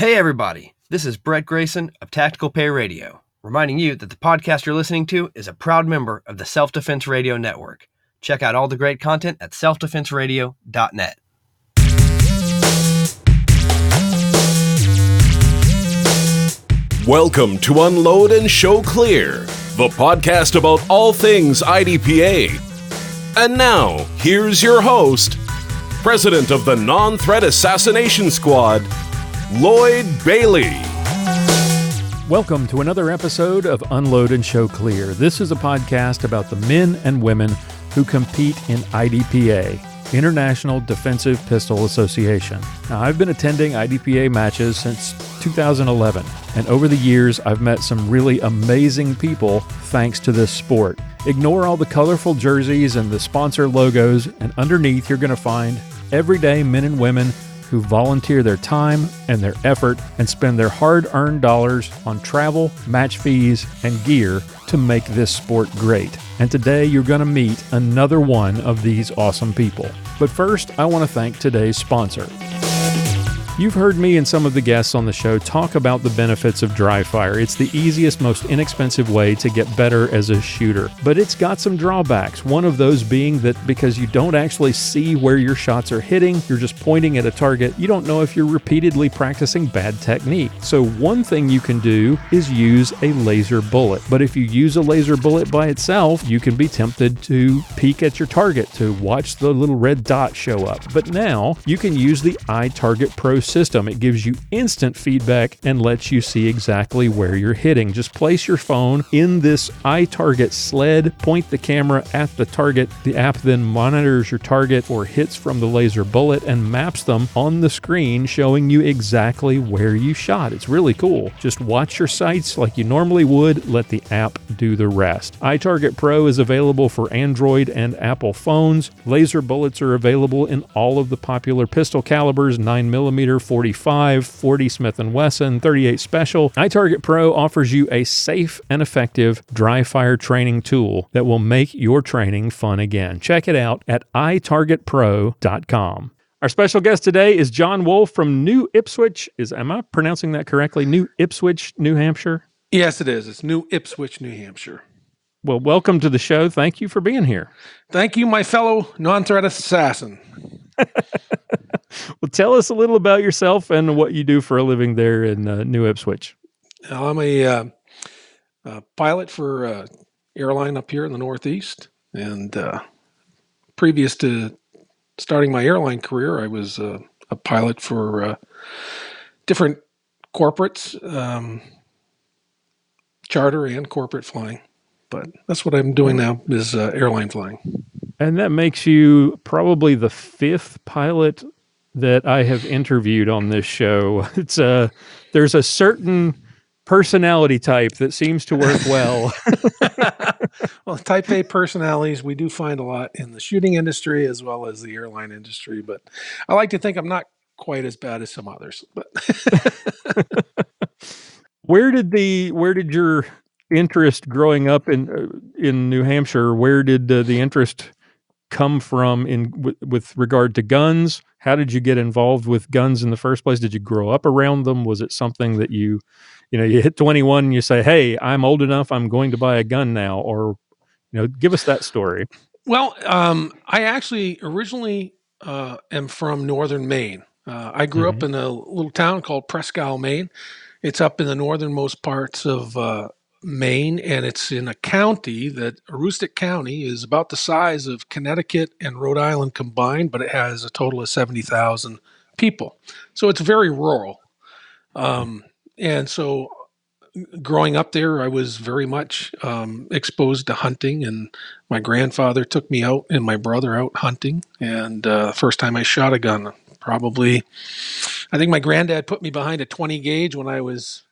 Hey everybody, this is Brett Grayson of Tactical Pay Radio, reminding you that the podcast you're listening to is a proud member of the Self-Defense Radio Network. Check out all the great content at selfdefenseradio.net. Welcome to Unload and Show Clear, the podcast about all things IDPA. And now, here's your host, President of the Non-Threat Assassination Squad, Lloyd Bailey. Welcome to another episode of Unload and Show Clear. This is a podcast about the men and women who compete in IDPA, International Defensive Pistol Association. Now, I've been attending IDPA matches since 2011, and over the years, I've met some really amazing people thanks to this sport. Ignore all the colorful jerseys and the sponsor logos, and underneath, you're going to find everyday men and women who volunteer their time and their effort and spend their hard-earned dollars on travel, match fees, and gear to make this sport great. And today you're going to meet another one of these awesome people. But first, I want to thank today's sponsor. You've heard me and some of the guests on the show talk about the benefits of dry fire. It's the easiest, most inexpensive way to get better as a shooter. But it's got some drawbacks. One of those being that because you don't actually see where your shots are hitting, you're just pointing at a target, you don't know if you're repeatedly practicing bad technique. So one thing you can do is use a laser bullet. But if you use a laser bullet by itself, you can be tempted to peek at your target to watch the little red dot show up. But now you can use the iTarget Pro system. It gives you instant feedback and lets you see exactly where you're hitting. Just place your phone in this iTarget sled, point the camera at the target. The app then monitors your target for hits from the laser bullet and maps them on the screen, showing you exactly where you shot. It's really cool. Just watch your sights like you normally would. Let the app do the rest. iTarget Pro is available for Android and Apple phones. Laser bullets are available in all of the popular pistol calibers, 9mm, 45, 40 Smith & Wesson, 38 Special. iTarget Pro offers you a safe and effective dry fire training tool that will make your training fun again. Check it out at itargetpro.com. Our special guest today is Jon Wolfe from New Ipswitch. Am I pronouncing that correctly? New Ipswitch, New Hampshire? Yes, it is. It's New Ipswitch, New Hampshire. Well, welcome to the show. Thank you for being here. Thank you, my fellow non-threat assassin. Well, tell us a little about yourself and what you do for a living there in New Ipswich. I'm a pilot for an airline up here in the Northeast. And previous to starting my airline career, I was a pilot for different corporates, charter and corporate flying. But that's what I'm doing now is airline flying. And that makes you probably the fifth pilot that I have interviewed on this show. It's there's a certain personality type that seems to work well. Well, type A personalities, we do find a lot in the shooting industry as well as the airline industry, but I like to think I'm not quite as bad as some others. But Where did your interest growing up in New Hampshire, where did the interest come from with regard to guns? How did you get involved with guns in the first place? Did you grow up around them? Was it something that you hit 21 and you say, hey, I'm old enough, I'm going to buy a gun now? Or, give us that story. Well, I actually originally am from northern Maine. I grew up in a little town called Presque Isle, Maine. It's up in the northernmost parts of Maine, and it's in a county Aroostook County is about the size of Connecticut and Rhode Island combined, but it has a total of 70,000 people. So it's very rural. And so growing up there, I was very much exposed to hunting, and my grandfather took me out and my brother out hunting. And first time I shot a gun, I think my granddad put me behind a 20 gauge when I was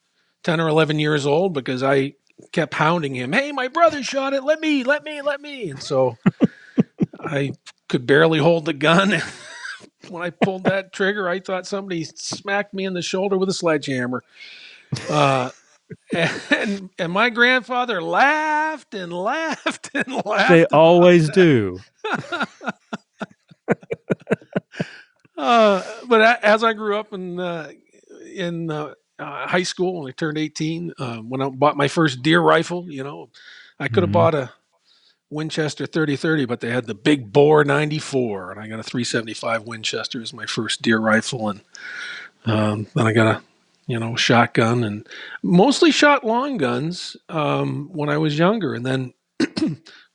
10 or 11 years old because I kept hounding him. Hey, my brother shot it. Let me. And so I could barely hold the gun. When I pulled that trigger, I thought somebody smacked me in the shoulder with a sledgehammer. And my grandfather laughed and laughed and laughed. They always do. But as I grew up and in high school when I turned 18, when I bought my first deer rifle. I could have bought a Winchester 30-30, but they had the big bore 94, and I got a 375 Winchester as my first deer rifle, and then I got a shotgun, and mostly shot long guns when I was younger, and then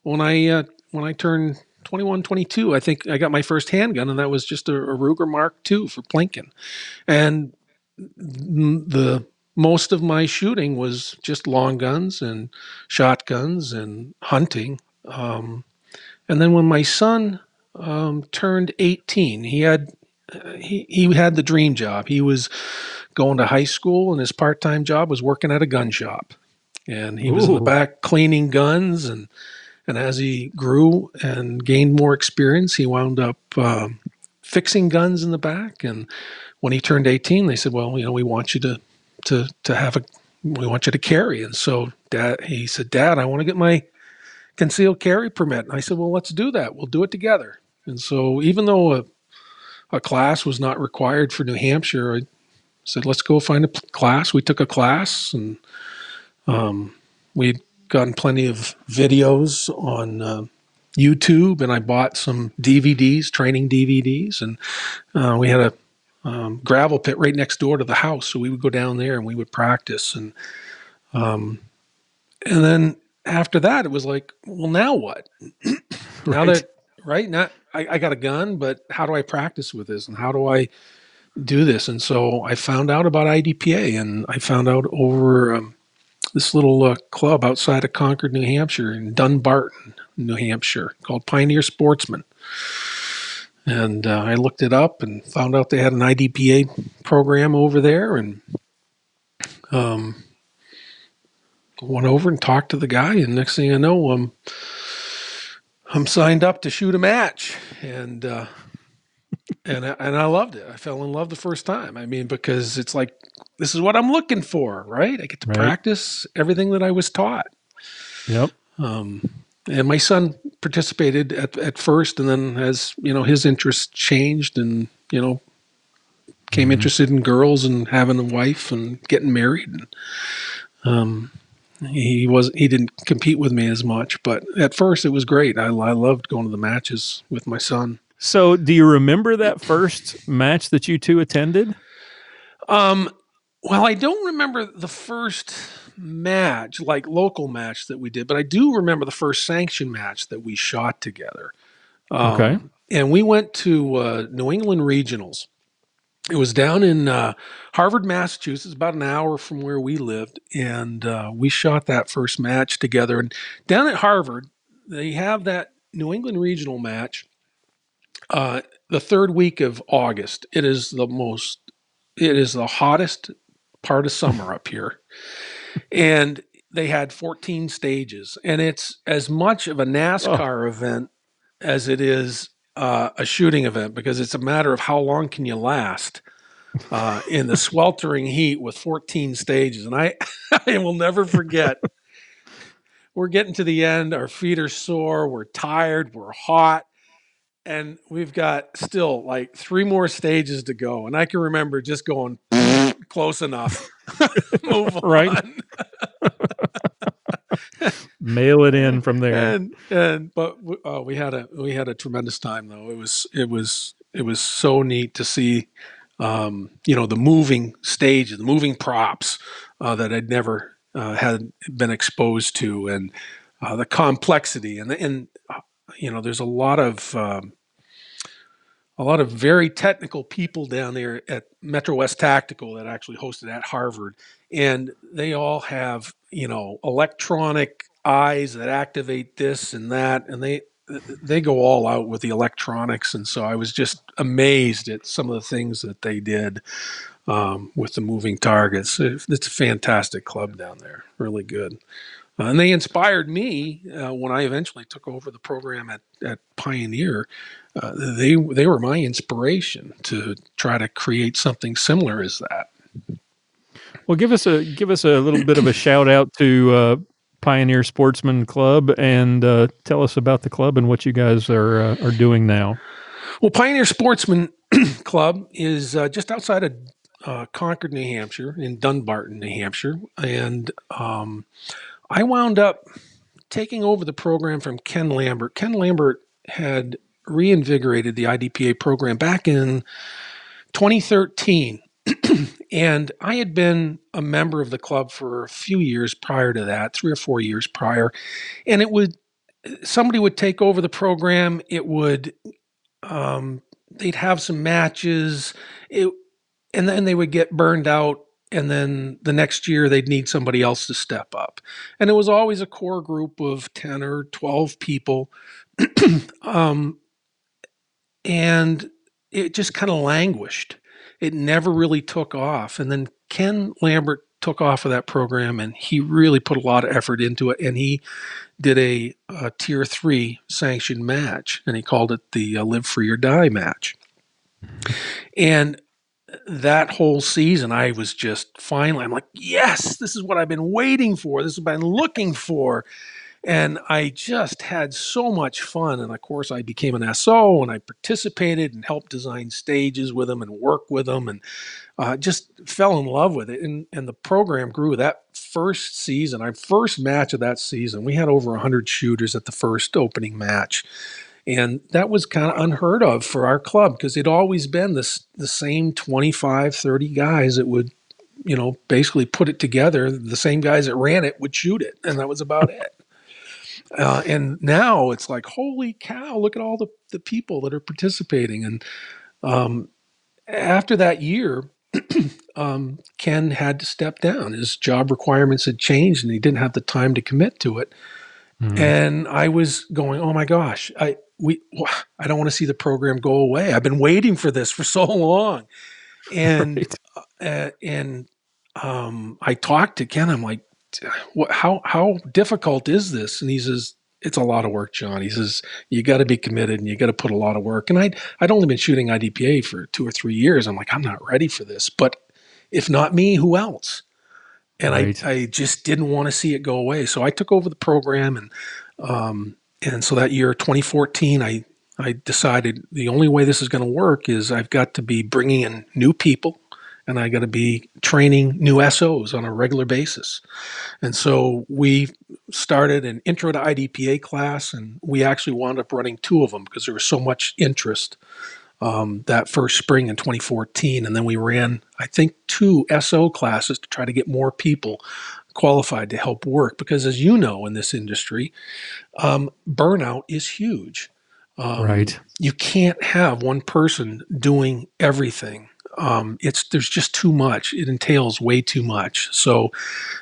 when I turned 21, 22, I think I got my first handgun, and that was just a Ruger Mark II for plinking, and the most of my shooting was just long guns and shotguns and hunting. And then when my son turned 18, he had the dream job. He was going to high school, and his part-time job was working at a gun shop. And he was in the back cleaning guns, and as he grew and gained more experience, he wound up fixing guns in the back. And when he turned 18, they said, "Well, we want you we want you to carry." And so he said, "Dad, I want to get my concealed carry permit." And I said, "Well, let's do that. We'll do it together." And so even though a class was not required for New Hampshire, I said, "Let's go find a class." We took a class, and we'd gotten plenty of videos on YouTube, and I bought some DVDs, training DVDs, and we had a gravel pit right next door to the house, so we would go down there and we would practice. And then after that, it was like, well, now what? Now I got a gun, but how do I practice with this, and how do I do this? And so I found out about IDPA, and I found out over this little club outside of Concord, New Hampshire, in Dunbarton, New Hampshire, called Pioneer Sportsman. And I looked it up and found out they had an IDPA program over there, and went over and talked to the guy. And next thing I know, I'm signed up to shoot a match, and I loved it. I fell in love the first time. I mean, because it's like, this is what I'm looking for, right? I get to practice everything that I was taught. Yep. And my son participated at first, and then as his interests changed, and became interested in girls and having a wife and getting married. And he didn't compete with me as much, but at first it was great. I loved going to the matches with my son. So, do you remember that first match that you two attended? Well, I don't remember the first match, like local match that we did, but I do remember the first sanction match that we shot together. Okay. And we went to New England Regionals. It was down in Harvard, Massachusetts, about an hour from where we lived, and we shot that first match together. And down at Harvard, they have that New England Regional match the third week of August. It is the hottest part of summer up here. And they had 14 stages, and it's as much of a NASCAR event as it is a shooting event, because it's a matter of how long can you last in the sweltering heat with 14 stages. And I will never forget, we're getting to the end, our feet are sore, we're tired, we're hot, and we've got still like 3 more stages to go. And I can remember just going, close enough. Move on. Mail it in from there. But we had a tremendous time, though. It was so neat to see, the moving stage, the moving props that I'd never had been exposed to, and the complexity, and there's a lot of very technical people down there at Metro West Tactical that actually hosted at Harvard. And they all have, electronic eyes that activate this and that. And they go all out with the electronics. And so I was just amazed at some of the things that they did with the moving targets. It's a fantastic club down there. Really good. And they inspired me when I eventually took over the program at Pioneer. They were my inspiration to try to create something similar as that. Well, give us a little bit of a shout out to Pioneer Sportsman Club, and tell us about the club and what you guys are doing now. Well, Pioneer Sportsman Club is just outside of Concord, New Hampshire, in Dunbarton, New Hampshire, and I wound up taking over the program from Ken Lambert. Ken Lambert had reinvigorated the IDPA program back in 2013. And I had been a member of the club for a few years prior to that, 3 or 4 years prior. And somebody would take over the program. It would, they'd have some matches, and then they would get burned out. And then the next year they'd need somebody else to step up. And it was always a core group of 10 or 12 people. And it just kind of languished. It never really took off. And then Ken Lambert took off of that program, and he really put a lot of effort into it. And he did a tier 3 sanctioned match, and he called it the Live Free or Die match. And that whole season, I was just finally, I'm like, yes, this is what I've been waiting for. This is what I've been looking for. And I just had so much fun. And of course, I became an SO, and I participated and helped design stages with them and work with them, and just fell in love with it. And the program grew. That first season, our first match of that season, we had over 100 shooters at the first opening match. And that was kind of unheard of for our club, because it'd always been the same 25, 30 guys that would, basically put it together. The same guys that ran it would shoot it, and that was about it. And now it's like, holy cow, look at all the people that are participating. And after that year, Ken had to step down. His job requirements had changed, and he didn't have the time to commit to it. Mm-hmm. And I was going, oh my gosh, I don't want to see the program go away. I've been waiting for this for so long. And I talked to Ken. I'm like, how difficult is this? And he says, it's a lot of work, John. He says, you got to be committed, and you got to put a lot of work. And I'd only been shooting IDPA for 2 or 3 years. I'm like, I'm not ready for this, but if not me, who else? And right. I just didn't want to see it go away. So I took over the program, and so that year, 2014, I decided the only way this is going to work is I've got to be bringing in new people, and I got to be training new SOs on a regular basis. And so we started an intro to IDPA class, and we actually wound up running 2 of them because there was so much interest that first spring in 2014. And then we ran, I think, 2 SO classes to try to get more people qualified to help work. Because as you know, in this industry, burnout is huge. Right. You can't have one person doing everything. There's just too much. It entails way too much. So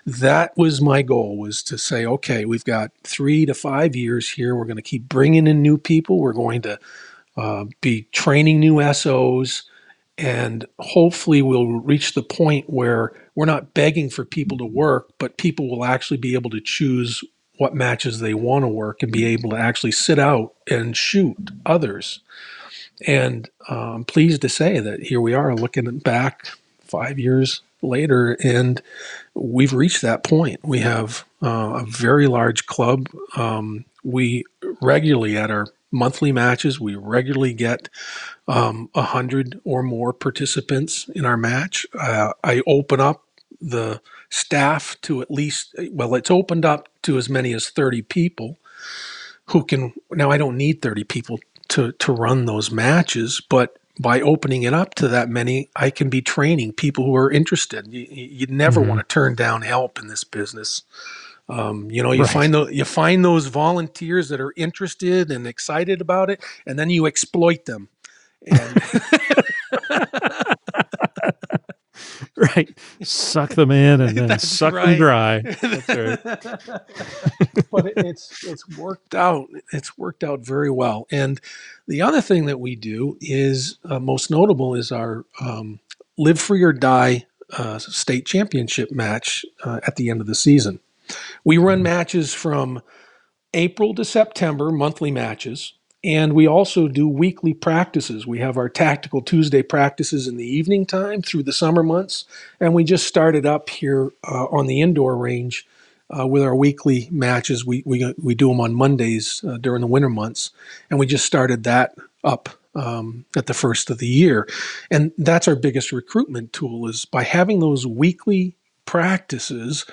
that was my goal, was to say, okay, we've got 3 to 5 years here. We're going to keep bringing in new people. We're going to be training new SOs, and hopefully we'll reach the point where we're not begging for people to work, but people will actually be able to choose what matches they want to work and be able to actually sit out and shoot others. And I'm pleased to say that here we are looking back 5 years later, and we've reached that point. We have a very large club. We regularly, at our monthly matches, we regularly get 100 or more participants in our match. I open up the staff to it's opened up to as many as 30 people who can, now I don't need 30 people to run those matches, but by opening it up to that many, I can be training people who are interested. You never want to turn down help in this business. You right. find those volunteers that are interested and excited about it, and then you exploit them. And right, suck them in and then suck them dry. That's right. But it's worked out. It's worked out very well. And the other thing that we do is most notable is our Live Free or Die state championship match at the end of the season. We run matches from April to September, monthly matches, and we also do weekly practices. We have our tactical Tuesday practices in the evening time through the summer months, and we just started up here on the indoor range with our weekly matches. We do them on Mondays during the winter months, and we just started that up at the first of the year. And that's our biggest recruitment tool, is by having those weekly practices.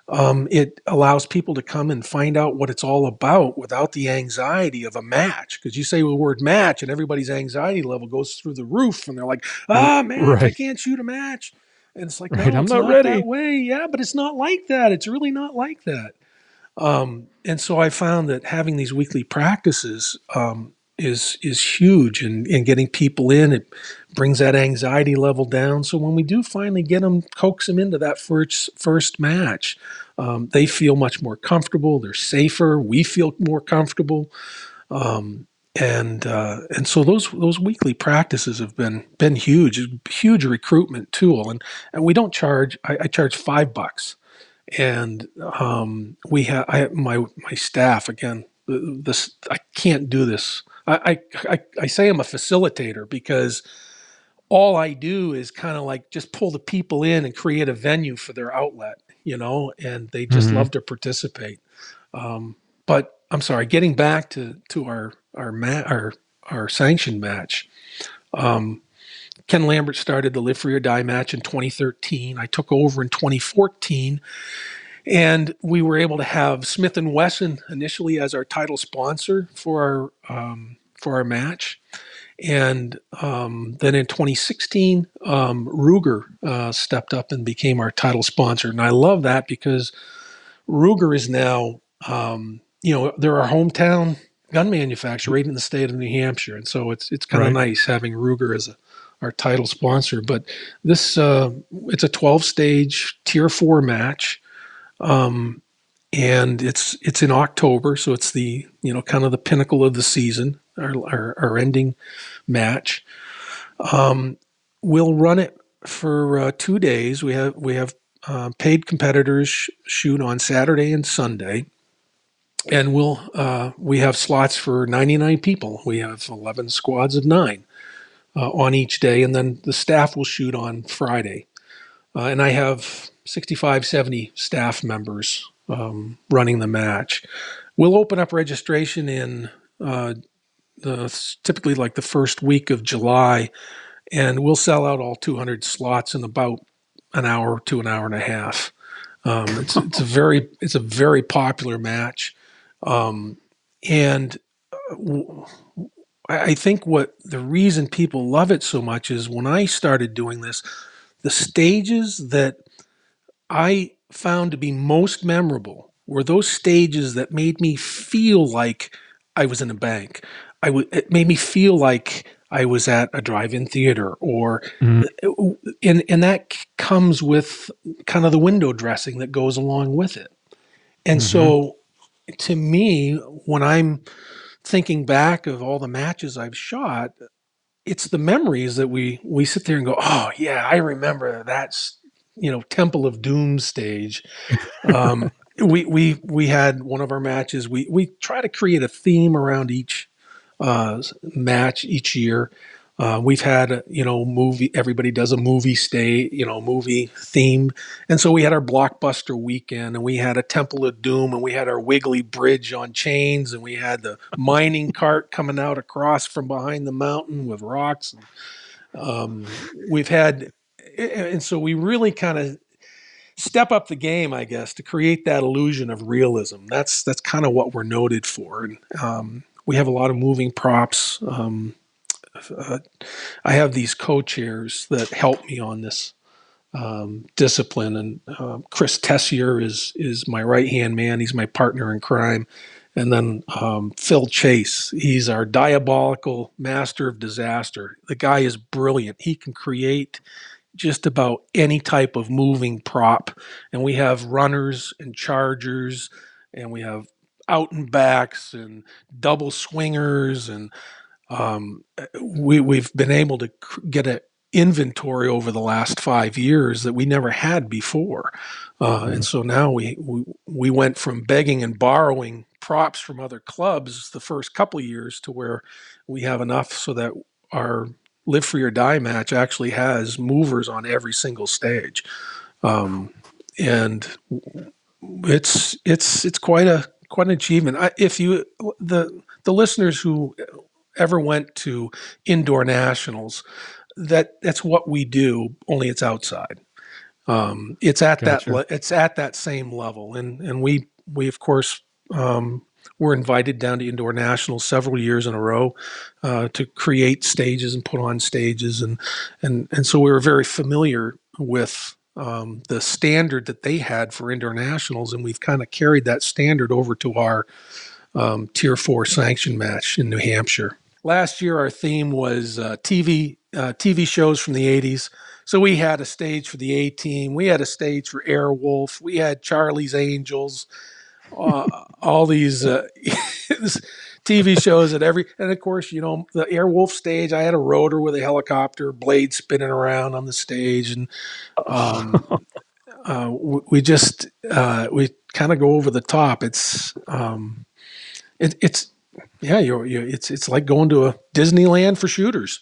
It allows people to come and find out what it's all about without the anxiety of a match. Because you say the word match and everybody's anxiety level goes through the roof, and they're like, match, I Right. can't shoot a match. And it's like, Right. no, I'm it's not not ready. that way. Yeah, but it's not like that. It's really not like that. And so I found that having these weekly practices is huge in getting people in. It brings that anxiety level down. So when we do finally get them, coax them into that first match, they feel much more comfortable. They're safer. We feel more comfortable. And so those weekly practices have been huge, huge recruitment tool. And we don't charge. I charge $5. And we have my staff again. This I can't do this. I say I'm a facilitator because all I do is kind of like just pull the people in and create a venue for their outlet, and they just Mm-hmm. love to participate. But I'm sorry, getting back to our sanctioned match. Ken Lambert started the Live Free or Die match in 2013. I took over in 2014. And we were able to have Smith & Wesson initially as our title sponsor for our match. And then in 2016, Ruger stepped up and became our title sponsor. And I love that because Ruger is now, they're our hometown gun manufacturer right in the state of New Hampshire. And so it's kind of Right. nice having Ruger as our title sponsor. But this, it's a 12-stage Tier 4 match. And it's in October, so it's the kind of the pinnacle of the season, our ending match. We'll run it for 2 days. We have paid competitors shoot on Saturday and Sunday, and we have slots for 99 people. We have 11 squads of 9 on each day, and then the staff will shoot on Friday. And I have 65, 70 staff members running the match. We'll open up registration in typically like the first week of July, and we'll sell out all 200 slots in about an hour to an hour and a half. It's a very popular match, and I think what the reason people love it so much is when I started doing this, the stages that I found to be most memorable were those stages that made me feel like I was in a bank. It made me feel like I was at a drive-in theater, or and that comes with kind of the window dressing that goes along with it. And so, to me, when I'm thinking back of all the matches I've shot, it's the memories that we sit there and go, oh yeah, I remember that's Temple of Doom stage. We had one of our matches. We try to create a theme around each match each year. We've had movie. Everybody does a movie movie theme, and so we had our blockbuster weekend, and we had a Temple of Doom, and we had our Wiggly Bridge on chains, and we had the mining cart coming out across from behind the mountain with rocks. We've had, and so we really kind of step up the game, I guess, to create that illusion of realism. That's kind of what we're noted for, and we have a lot of moving props. I have these co-chairs that help me on this discipline, and Chris Tessier is my right-hand man. He's my partner in crime. And then Phil Chase, he's our diabolical master of disaster. The guy is brilliant. He can create just about any type of moving prop. And we have runners and chargers, and we have out and backs and double swingers, and we've been able to get an inventory over the last 5 years that we never had before. And so now we went from begging and borrowing props from other clubs the first couple of years to where we have enough so that our Live Free or Die match actually has movers on every single stage. And it's quite an achievement. If you the listeners who ever went to indoor nationals, that's what we do, only it's outside. It's at Gotcha. it's at that same level, and we of course were invited down to indoor nationals several years in a row to create stages and put on stages, and so we were very familiar with the standard that they had for indoor nationals, and we've kind of carried that standard over to our Tier 4 sanction match in New Hampshire. Last year, our theme was TV shows from the 80s. So we had a stage for the A-Team. We had a stage for Airwolf. We had Charlie's Angels. All these TV shows and of course, you know, the Airwolf stage, I had a rotor with a helicopter blade spinning around on the stage. And we kind of go over the top. It's like going to a Disneyland for shooters.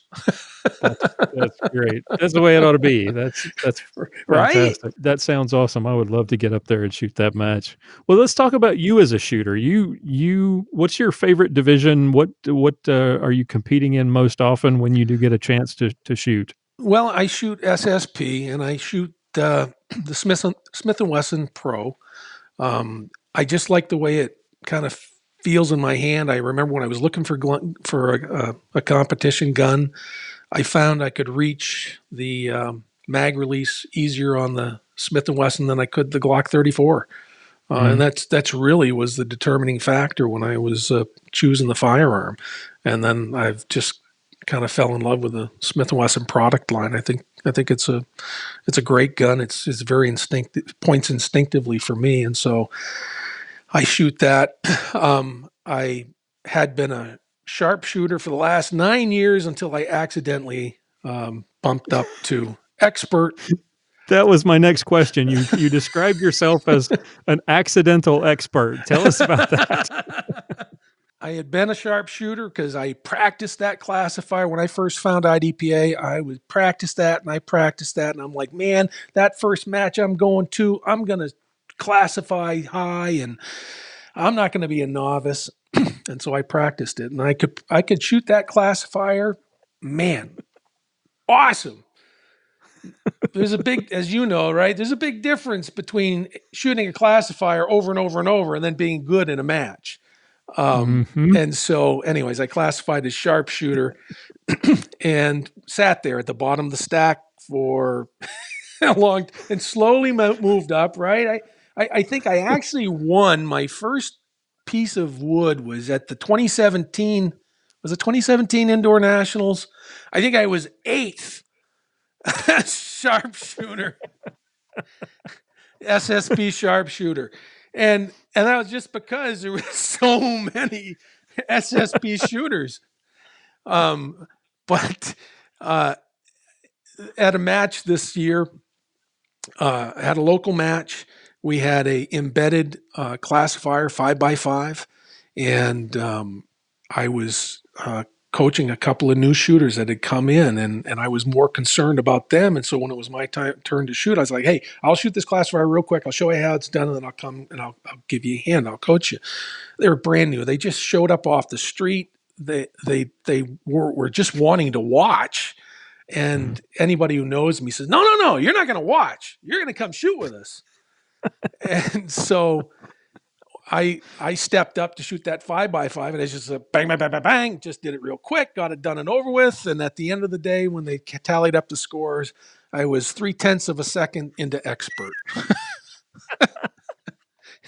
That's great. That's the way it ought to be. That's right. Fantastic. That sounds awesome. I would love to get up there and shoot that match. Well, let's talk about you as a shooter. What's your favorite division? What are you competing in most often when you do get a chance to shoot? Well, I shoot SSP and I shoot the Smith & Wesson Pro. I just like the way it kind of feels in my hand. I remember when I was looking for a competition gun, I found I could reach the mag release easier on the Smith & Wesson than I could the Glock 34. And that's really was the determining factor when I was choosing the firearm. And then I've just kind of fell in love with the Smith & Wesson product line. I think it's a great gun. It's very instinctive, points instinctively for me. And so I shoot that. I had been a sharpshooter for the last 9 years until I accidentally bumped up to expert. That was my next question. You described yourself as an accidental expert. Tell us about that. I had been a sharpshooter because I practiced that classifier. When I first found IDPA, I would practice that, and I'm like, man, that first match I'm going to, I'm going to classify high, and I'm not going to be a novice. And so I practiced it, and I could shoot that classifier. Man, awesome. There's a big, as you know, right? There's a big difference between shooting a classifier over and over and over and then being good in a match. And so anyways, I classified as sharpshooter and sat there at the bottom of the stack for a long, and slowly moved up, right? I think I actually won my first piece of wood was at the 2017 Indoor Nationals. I think I was 8th sharpshooter, SSP sharpshooter. And that was just because there were so many SSP shooters. But at a match this year, at a local match, we had a embedded classifier 5x5, and I was coaching a couple of new shooters that had come in, and I was more concerned about them. And so when it was my turn to shoot, I was like, hey, I'll shoot this classifier real quick. I'll show you how it's done, and then I'll come and I'll give you a hand. I'll coach you. They were brand new. They just showed up off the street. They were just wanting to watch. And anybody who knows me says, no, you're not going to watch. You're going to come shoot with us. And so I stepped up to shoot that 5x5, and it's just a bang, bang, bang, bang, bang. Just did it real quick, got it done and over with. And at the end of the day, when they tallied up the scores, I was 0.3 of a second into expert.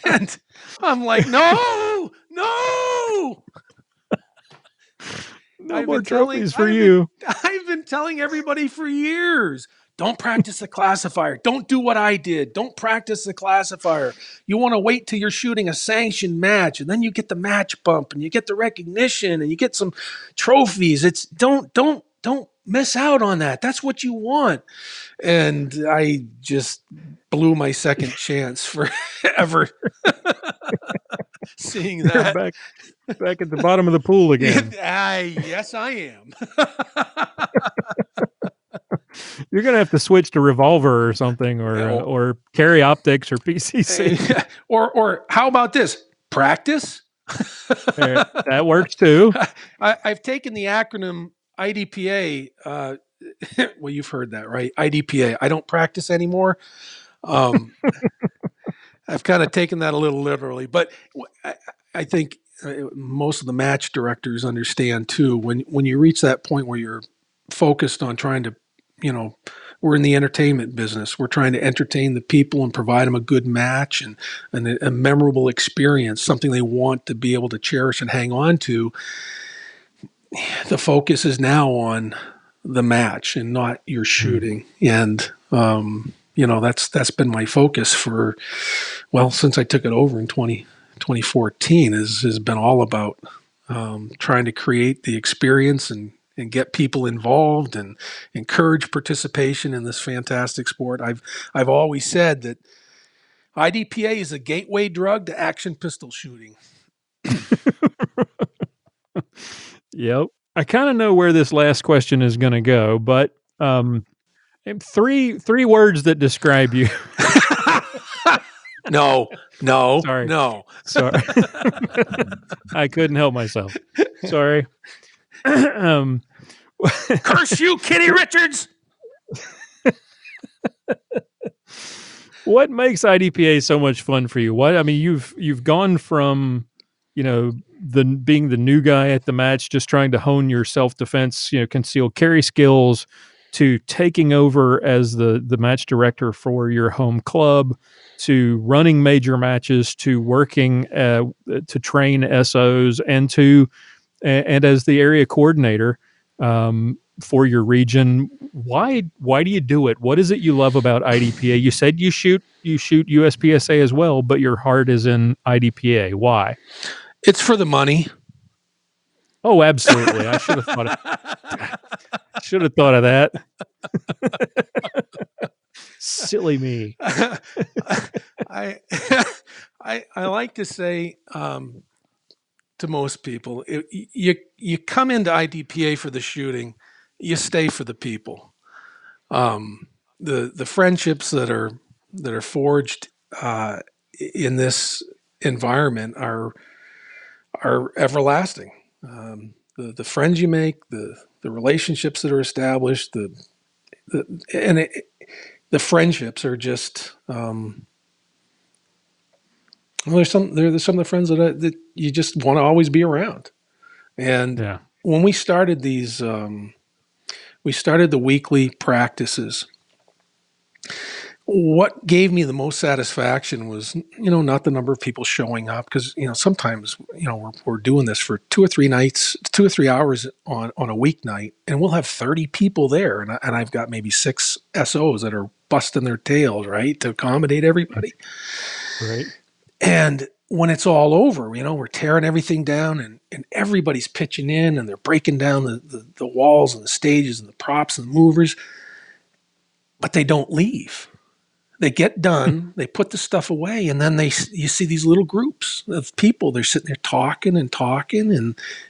And I'm like, no. No more trophies for you. I've been telling everybody for years, don't practice the classifier. Don't do what I did. Don't practice the classifier. You want to wait till you're shooting a sanctioned match, and then you get the match bump, and you get the recognition, and you get some trophies. It's don't miss out on that. That's what you want. And I just blew my second chance for ever seeing that. Back at the bottom of the pool again. Yes, I am. You're going to have to switch to revolver or something, or carry optics or PCC. Or how about this? Practice, That works too. I've taken the acronym IDPA. Well, you've heard that, right? IDPA. I don't practice anymore. I've kind of taken that a little literally, but I think most of the match directors understand too. When you reach that point where you're focused on trying to, we're in the entertainment business. We're trying to entertain the people and provide them a good match and a memorable experience, something they want to be able to cherish and hang on to. The focus is now on the match and not your shooting. And, that's been my focus since I took it over in 2014 has been all about trying to create the experience and get people involved and encourage participation in this fantastic sport. I've always said that IDPA is a gateway drug to action pistol shooting. Yep. I kind of know where this last question is going to go, but three words that describe you. No. Sorry. No. Sorry. I couldn't help myself. Sorry. Curse you, Kitty Richards! What makes IDPA so much fun for you? You've gone from, being the new guy at the match, just trying to hone your self-defense, concealed carry skills, to taking over as the match director for your home club, to running major matches, to working to train SOs, and as the area coordinator for your region. Why do you do it? What is it you love about IDPA? You said you shoot USPSA as well, but your heart is in IDPA. Why? It's for the money. Oh, absolutely. I should have thought of that. Silly me. I like to say to most people, you come into IDPA for the shooting, you stay for the people. The friendships that are forged in this environment are everlasting. The friends you make, the relationships that are established, the friendships are just. There's some of the friends that you just want to always be around. And when we started these, we started the weekly practices. What gave me the most satisfaction was, not the number of people showing up, because, sometimes, we're doing this for 2 or 3 nights, 2 or 3 hours on a weeknight, and we'll have 30 people there. And I've got maybe 6 SOs that are busting their tails, right, to accommodate everybody. Right. And when it's all over, we're tearing everything down and everybody's pitching in and they're breaking down the walls and the stages and the props and the movers, but they don't leave. They get done, they put the stuff away, and then you see these little groups of people. They're sitting there talking, and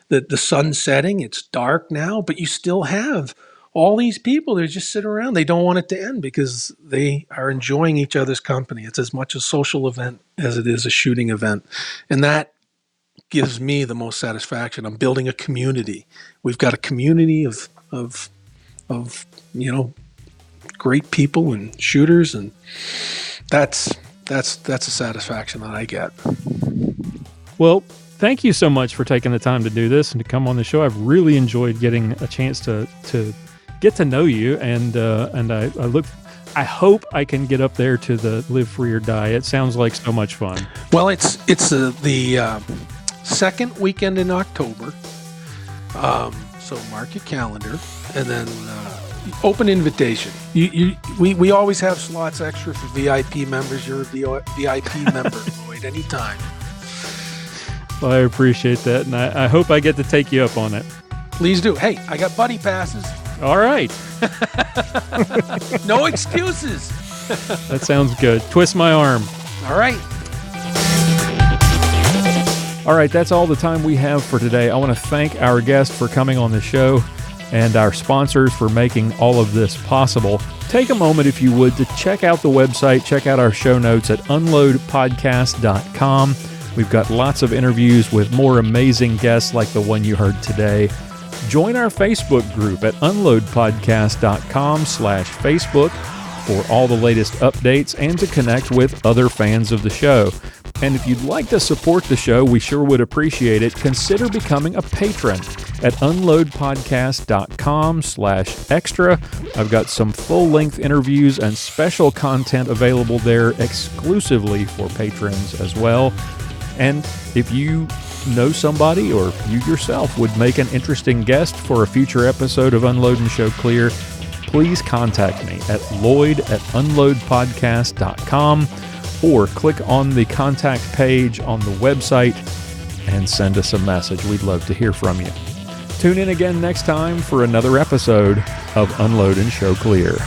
the sun's setting. It's dark now, but you still have all these people. They just sit around. They don't want it to end because they are enjoying each other's company. It's as much a social event as it is a shooting event, and that gives me the most satisfaction. I'm building a community. We've got a community of great people and shooters, and that's a satisfaction that I get. Well, thank you so much for taking the time to do this and to come on the show. I've really enjoyed getting a chance to get to know you, and I hope I can get up there to the Live Free or Die. It sounds like so much fun. Well, it's the second weekend in October, so mark your calendar, and then open invitation. We always have slots extra for VIP members. You're a VIP member, Lloyd, anytime. Well, I appreciate that, and I hope I get to take you up on it. Please do. Hey, I got buddy passes. All right. No excuses. That sounds good. Twist my arm. All right. All right, that's all the time we have for today. I want to thank our guest for coming on the show and our sponsors for making all of this possible. Take a moment, if you would, to check out the website, check out our show notes at unloadpodcast.com. We've got lots of interviews with more amazing guests like the one you heard today. Join our Facebook group at unloadpodcast.com/Facebook for all the latest updates and to connect with other fans of the show. And if you'd like to support the show, we sure would appreciate it. Consider becoming a patron at unloadpodcast.com/extra. I've got some full-length interviews and special content available there exclusively for patrons as well. And if you know somebody or you yourself would make an interesting guest for a future episode of Unload and Show Clear, please contact me at lloyd@unloadpodcast.com or click on the contact page on the website and send us a message. We'd love to hear from you. Tune in again next time for another episode of Unload and Show Clear.